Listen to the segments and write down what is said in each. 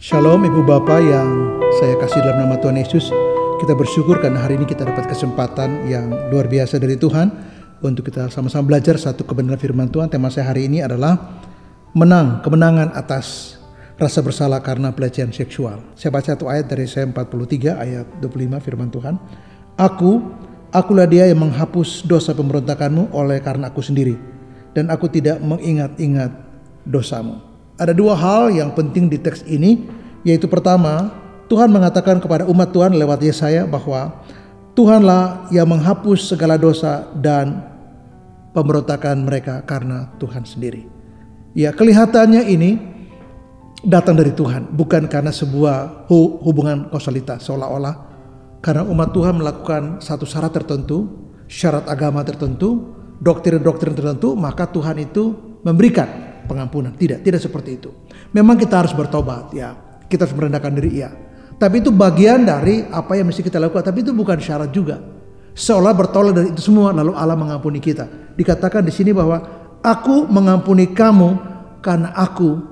Shalom Ibu Bapak yang saya kasih dalam nama Tuhan Yesus. Kita bersyukur karena hari ini kita dapat kesempatan yang luar biasa dari Tuhan untuk kita sama-sama belajar satu kebenaran firman Tuhan. Tema saya hari ini adalah kemenangan atas rasa bersalah karena pelecehan seksual. Saya baca satu ayat dari Yesaya 43 ayat 25 firman Tuhan. Akulah dia yang menghapus dosa pemberontakanmu oleh karena aku sendiri, dan aku tidak mengingat-ingat dosamu. Ada dua hal yang penting di teks ini, yaitu pertama, Tuhan mengatakan kepada umat Tuhan lewat Yesaya bahwa Tuhanlah yang menghapus segala dosa dan pemberontakan mereka karena Tuhan sendiri. Ya, kelihatannya ini datang dari Tuhan, bukan karena sebuah hubungan kausalitas, seolah-olah karena umat Tuhan melakukan satu syarat tertentu, syarat agama tertentu, doktrin-doktrin tertentu, maka Tuhan itu memberikan pengampunan. Tidak seperti itu. Memang kita harus bertobat, ya. Kita harus merendahkan diri, ya. Tapi itu bagian dari apa yang mesti kita lakukan. Tapi itu bukan syarat juga. Seolah bertolak dari itu semua, lalu Allah mengampuni kita. Dikatakan di sini bahwa aku mengampuni kamu karena aku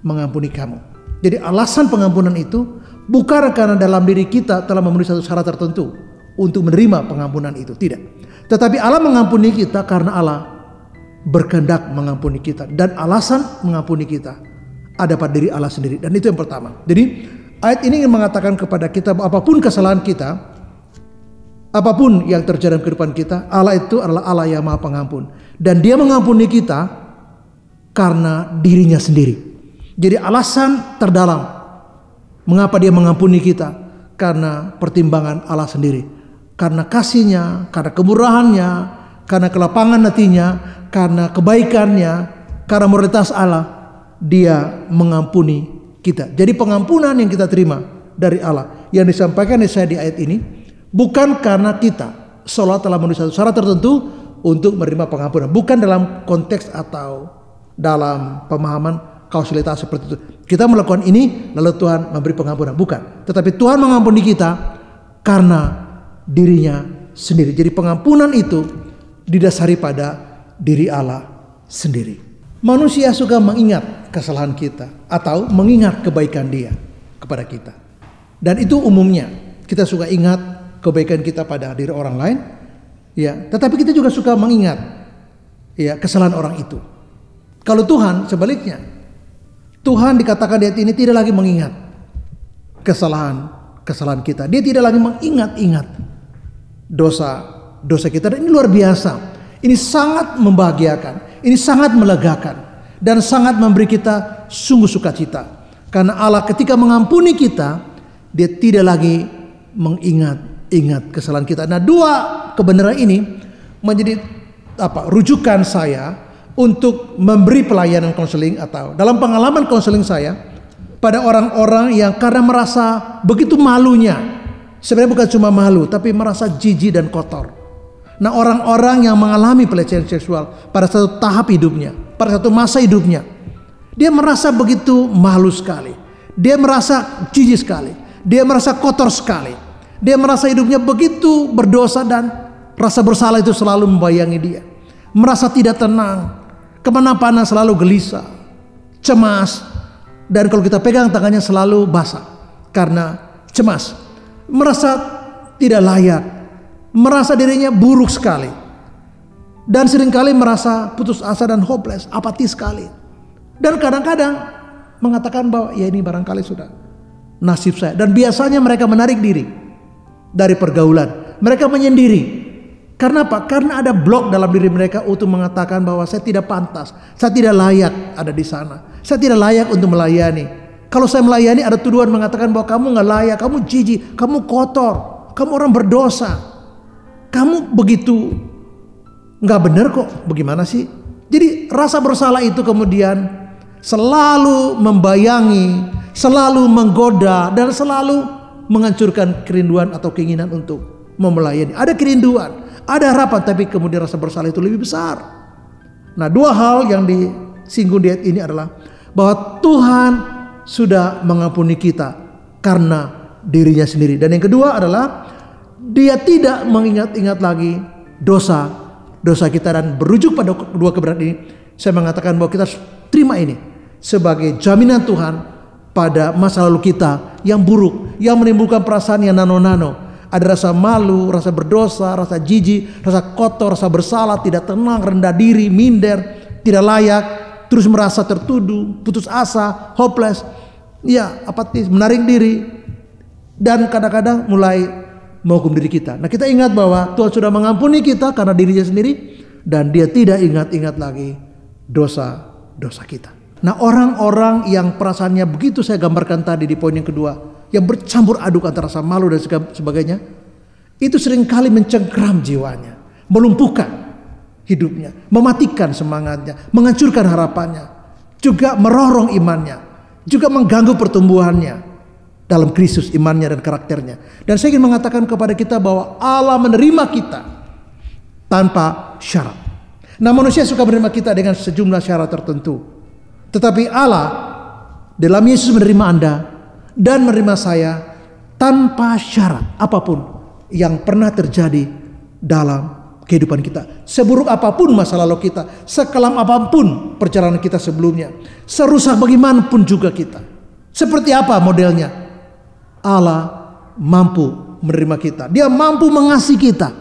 mengampuni kamu. Jadi alasan pengampunan itu bukan karena dalam diri kita telah memenuhi satu syarat tertentu untuk menerima pengampunan itu. Tidak. Tetapi Allah mengampuni kita karena Allah berkehendak mengampuni kita, dan alasan mengampuni kita ada pada diri Allah sendiri, dan itu yang pertama. Jadi ayat ini ingin mengatakan kepada kita bahwa apapun kesalahan kita, apapun yang terjadi dalam kehidupan kita, Allah itu adalah Allah yang Maha Pengampun, dan Dia mengampuni kita karena dirinya sendiri. Jadi alasan terdalam mengapa Dia mengampuni kita karena pertimbangan Allah sendiri, karena kasih-Nya, karena kemurahan-Nya, karena kelapangan hatinya, karena kebaikannya, karena moralitas Allah, Dia mengampuni kita. Jadi pengampunan yang kita terima dari Allah yang disampaikan Yesaya di ayat ini bukan karena kita seolah telah memenuhi satu syarat tertentu untuk menerima pengampunan. Bukan dalam konteks atau dalam pemahaman kausalitas seperti itu. Kita melakukan ini lalu Tuhan memberi pengampunan. Bukan. Tetapi Tuhan mengampuni kita karena dirinya sendiri. Jadi pengampunan itu didasari pada diri Allah sendiri. Manusia suka mengingat kesalahan kita atau mengingat kebaikan Dia kepada kita. Dan itu umumnya. Kita suka ingat kebaikan kita pada diri orang lain, ya, tetapi kita juga suka mengingat, ya, kesalahan orang itu. Kalau Tuhan sebaliknya. Tuhan dikatakan di ayat ini tidak lagi mengingat kesalahan kita. Dia tidak lagi mengingat-ingat dosa kita, dan ini luar biasa. Ini sangat membahagiakan, ini sangat melegakan, dan sangat memberi kita sungguh sukacita. Karena Allah ketika mengampuni kita, Dia tidak lagi mengingat-ingat kesalahan kita. Nah, dua kebenaran ini menjadi rujukan saya untuk memberi pelayanan konseling, atau dalam pengalaman konseling saya pada orang-orang yang karena merasa begitu malunya, sebenarnya bukan cuma malu, tapi merasa jijik dan kotor. Nah, orang-orang yang mengalami pelecehan seksual pada satu tahap hidupnya, pada satu masa hidupnya, dia merasa begitu malu sekali. Dia merasa jijik sekali. Dia merasa kotor sekali. Dia merasa hidupnya begitu berdosa, dan rasa bersalah itu selalu membayangi dia. Merasa tidak tenang, kemana-mana selalu gelisah, cemas, dan kalau kita pegang tangannya selalu basah karena cemas. Merasa tidak layak, merasa dirinya buruk sekali, dan seringkali merasa putus asa dan hopeless, apatis sekali. Dan kadang-kadang mengatakan bahwa ya ini barangkali sudah nasib saya. Dan biasanya mereka menarik diri dari pergaulan. Mereka menyendiri. Karena apa? Karena ada blok dalam diri mereka untuk mengatakan bahwa saya tidak pantas, saya tidak layak ada di sana, saya tidak layak untuk melayani. Kalau saya melayani ada tuduhan mengatakan bahwa kamu gak layak, kamu jijik, kamu kotor, kamu orang berdosa. Kamu begitu nggak benar kok, bagaimana sih? Jadi rasa bersalah itu kemudian selalu membayangi, selalu menggoda, dan selalu menghancurkan kerinduan atau keinginan untuk melayani. Ada kerinduan, ada harapan, tapi kemudian rasa bersalah itu lebih besar. Nah, dua hal yang disinggung di ayat ini adalah bahwa Tuhan sudah mengampuni kita karena dirinya sendiri. Dan yang kedua adalah Dia tidak mengingat-ingat lagi dosa kita. Dan berujuk pada kedua kebenaran ini, saya mengatakan bahwa kita harus terima ini sebagai jaminan Tuhan pada masa lalu kita yang buruk, yang menimbulkan perasaan yang nano-nano. Ada rasa malu, rasa berdosa, rasa jijik, rasa kotor, rasa bersalah, tidak tenang, rendah diri, minder, tidak layak, terus merasa tertuduh, putus asa, hopeless, ya apatis, menarik diri, dan kadang-kadang mulai menghukum diri kita. Nah, kita ingat bahwa Tuhan sudah mengampuni kita karena dirinya sendiri, dan Dia tidak ingat-ingat lagi dosa-dosa kita. Nah, orang-orang yang perasaannya begitu saya gambarkan tadi di poin yang kedua, yang bercampur aduk antara rasa malu dan sebagainya, itu seringkali mencengkram jiwanya, melumpuhkan hidupnya, mematikan semangatnya, menghancurkan harapannya, juga merorong imannya, juga mengganggu pertumbuhannya dalam Kristus, imannya dan karakternya. Dan saya ingin mengatakan kepada kita bahwa Allah menerima kita tanpa syarat. Nah, manusia suka menerima kita dengan sejumlah syarat tertentu, tetapi Allah dalam Yesus menerima Anda dan menerima saya tanpa syarat apapun yang pernah terjadi dalam kehidupan kita. Seburuk apapun masa lalu kita, sekelam apapun perjalanan kita sebelumnya, serusak bagaimanapun juga kita, seperti apa modelnya, Allah mampu menerima kita. Dia mampu mengasihi kita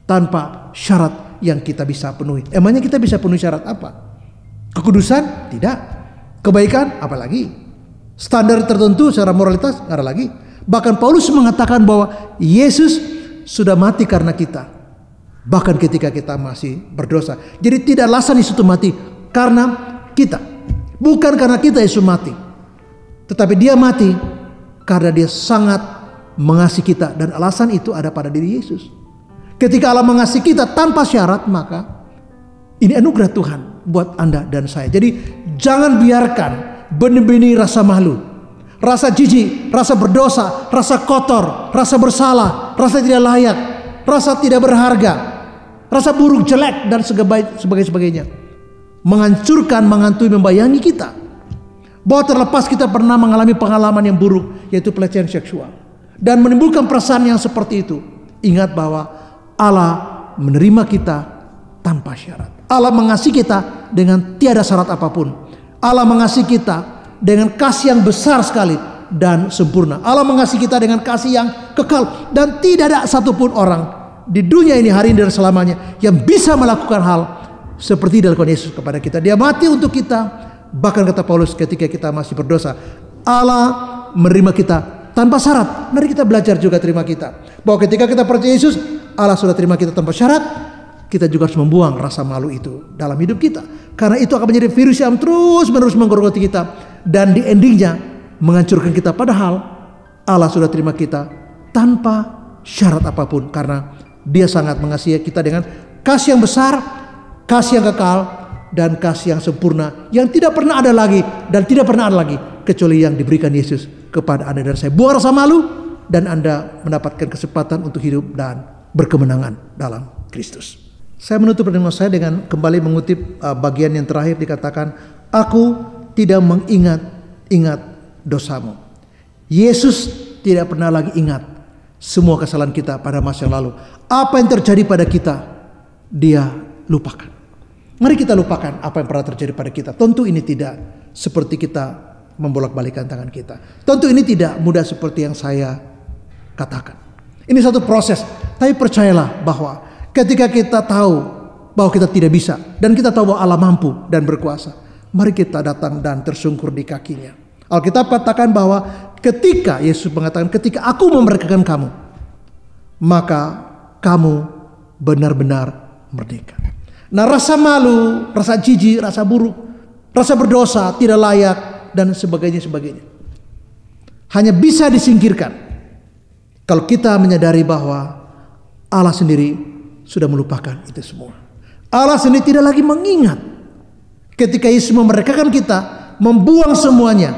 tanpa syarat yang kita bisa penuhi. Emangnya kita bisa penuhi syarat apa? Kekudusan? Tidak. Kebaikan? Apalagi. Standar tertentu secara moralitas? Nggak ada lagi. Bahkan Paulus mengatakan bahwa Yesus sudah mati karena kita, bahkan ketika kita masih berdosa. Jadi tidak alasan Yesus itu mati karena kita, bukan karena kita Yesus mati, tetapi Dia mati karena Dia sangat mengasihi kita, dan alasan itu ada pada diri Yesus. Ketika Allah mengasihi kita tanpa syarat, maka ini anugerah Tuhan buat Anda dan saya. Jadi jangan biarkan benih-benih rasa malu, rasa jijik, rasa berdosa, rasa kotor, rasa bersalah, rasa tidak layak, rasa tidak berharga, rasa buruk, jelek, dan sebagainya menghancurkan, menghantui, membayangi kita. Bahwa terlepas kita pernah mengalami pengalaman yang buruk, yaitu pelecehan seksual, dan menimbulkan perasaan yang seperti itu, ingat bahwa Allah menerima kita tanpa syarat. Allah mengasihi kita dengan tiada syarat apapun. Allah mengasihi kita dengan kasih yang besar sekali dan sempurna. Allah mengasihi kita dengan kasih yang kekal, dan tidak ada satupun orang di dunia ini hari ini dan selamanya yang bisa melakukan hal seperti dilakukan Yesus kepada kita. Dia mati untuk kita. Bahkan kata Paulus, ketika kita masih berdosa, Allah menerima kita tanpa syarat. Mari kita belajar juga terima kita, bahwa ketika kita percaya Yesus, Allah sudah terima kita tanpa syarat. Kita juga harus membuang rasa malu itu dalam hidup kita, karena itu akan menjadi virus yang terus menerus menggerogoti kita, dan di endingnya menghancurkan kita. Padahal Allah sudah terima kita tanpa syarat apapun, karena Dia sangat mengasihi kita dengan kasih yang besar, kasih yang kekal, dan kasih yang sempurna, yang tidak pernah ada lagi dan tidak pernah ada lagi kecuali yang diberikan Yesus kepada Anda dan saya. Buang rasa malu, dan Anda mendapatkan kesempatan untuk hidup dan berkemenangan dalam Kristus. Saya menutup pertemuan saya dengan kembali mengutip bagian yang terakhir, dikatakan, aku tidak mengingat-ingat dosamu. Yesus tidak pernah lagi ingat semua kesalahan kita pada masa yang lalu. Apa yang terjadi pada kita, Dia lupakan. Mari kita lupakan apa yang pernah terjadi pada kita. Tentu ini tidak seperti kita membolak-balikan tangan kita. Tentu ini tidak mudah seperti yang saya katakan. Ini satu proses. Tapi percayalah bahwa ketika kita tahu bahwa kita tidak bisa, dan kita tahu bahwa Allah mampu dan berkuasa, mari kita datang dan tersungkur di kakinya. Alkitab katakan bahwa ketika Yesus mengatakan, ketika aku memerdekakan kamu, maka kamu benar-benar merdeka. Nah, rasa malu, rasa jijik, rasa buruk, rasa berdosa, tidak layak, dan sebagainya hanya bisa disingkirkan kalau kita menyadari bahwa Allah sendiri sudah melupakan itu semua. Allah sendiri tidak lagi mengingat. Ketika Yesus memerdekakan kita, membuang semuanya,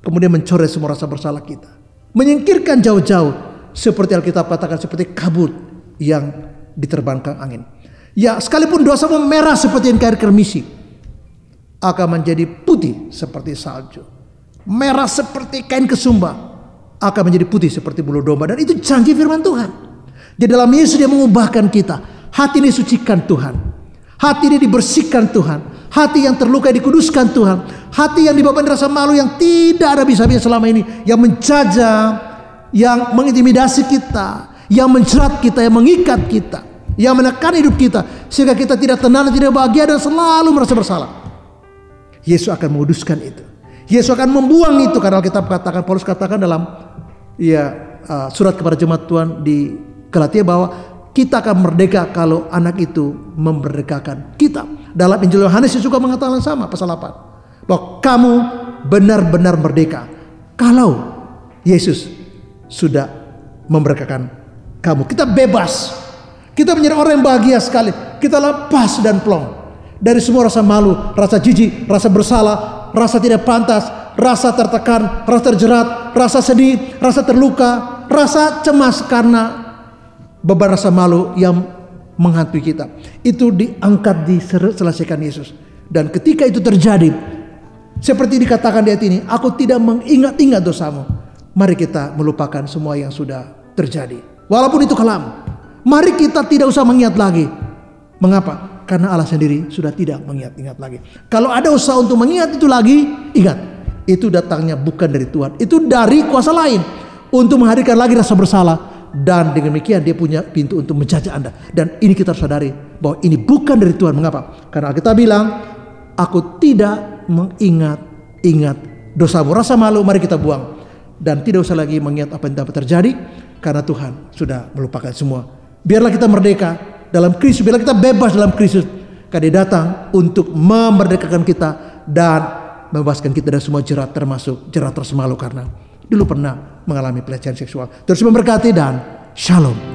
kemudian mencoret semua rasa bersalah kita, menyingkirkan jauh-jauh, seperti Alkitab katakan, seperti kabut yang diterbangkan angin. Ya, sekalipun dosamu merah seperti kain kermisi, akan menjadi putih seperti salju. Merah seperti kain kesumba, akan menjadi putih seperti bulu domba. Dan itu janji firman Tuhan. Di dalam Yesus Dia mengubahkan kita. Hati ini disucikan Tuhan, hati ini dibersihkan Tuhan, Hati yang terluka dikuduskan Tuhan. Hati yang dibebani rasa malu yang tidak ada bisa-bisa selama ini. Yang menjajah, yang mengintimidasi kita, yang menjerat kita, yang mengikat kita, yang menekan hidup kita, sehingga kita tidak tenang, tidak bahagia, dan selalu merasa bersalah. Yesus akan menguduskan itu. Yesus akan membuang itu, karena Alkitab katakan, Paulus katakan dalam surat kepada jemaat Tuhan di Galatia bahwa kita akan merdeka kalau anak itu memerdekakan kita. Dalam Injil Yohanes juga mengatakan sama, pasal 8, bahwa kamu benar-benar merdeka kalau Yesus sudah memerdekakan kamu. Kita bebas. Kita menjadi orang yang bahagia sekali. Kita lepas dan plong dari semua rasa malu, rasa jijik, rasa bersalah, rasa tidak pantas, rasa tertekan, rasa terjerat, rasa sedih, rasa terluka, rasa cemas karena beban rasa malu yang menghantui kita. Itu diangkat, diselesaikan Yesus. Dan ketika itu terjadi, seperti dikatakan di ayat ini, aku tidak mengingat-ingat dosamu. Mari kita melupakan semua yang sudah terjadi, walaupun itu kelam. Mari kita tidak usah mengingat lagi. Mengapa? Karena Allah sendiri sudah tidak mengingat-ingat lagi. Kalau ada usaha untuk mengingat itu lagi, ingat, itu datangnya bukan dari Tuhan, itu dari kuasa lain untuk menghadirkan lagi rasa bersalah. Dan dengan demikian dia punya pintu untuk menjajah Anda. Dan ini kita harus sadari bahwa ini bukan dari Tuhan. Mengapa? Karena kita bilang, aku tidak mengingat-ingat dosamu. Rasa malu mari kita buang. Dan tidak usah lagi mengingat apa yang dapat terjadi, karena Tuhan sudah melupakan semua. Biarlah kita merdeka dalam Kristus. Biarlah kita bebas dalam Kristus. Karena dia datang untuk memerdekakan kita dan membebaskan kita dari semua jerat, termasuk jerat rasa malu karena dulu pernah mengalami pelecehan seksual. Terus memberkati dan shalom.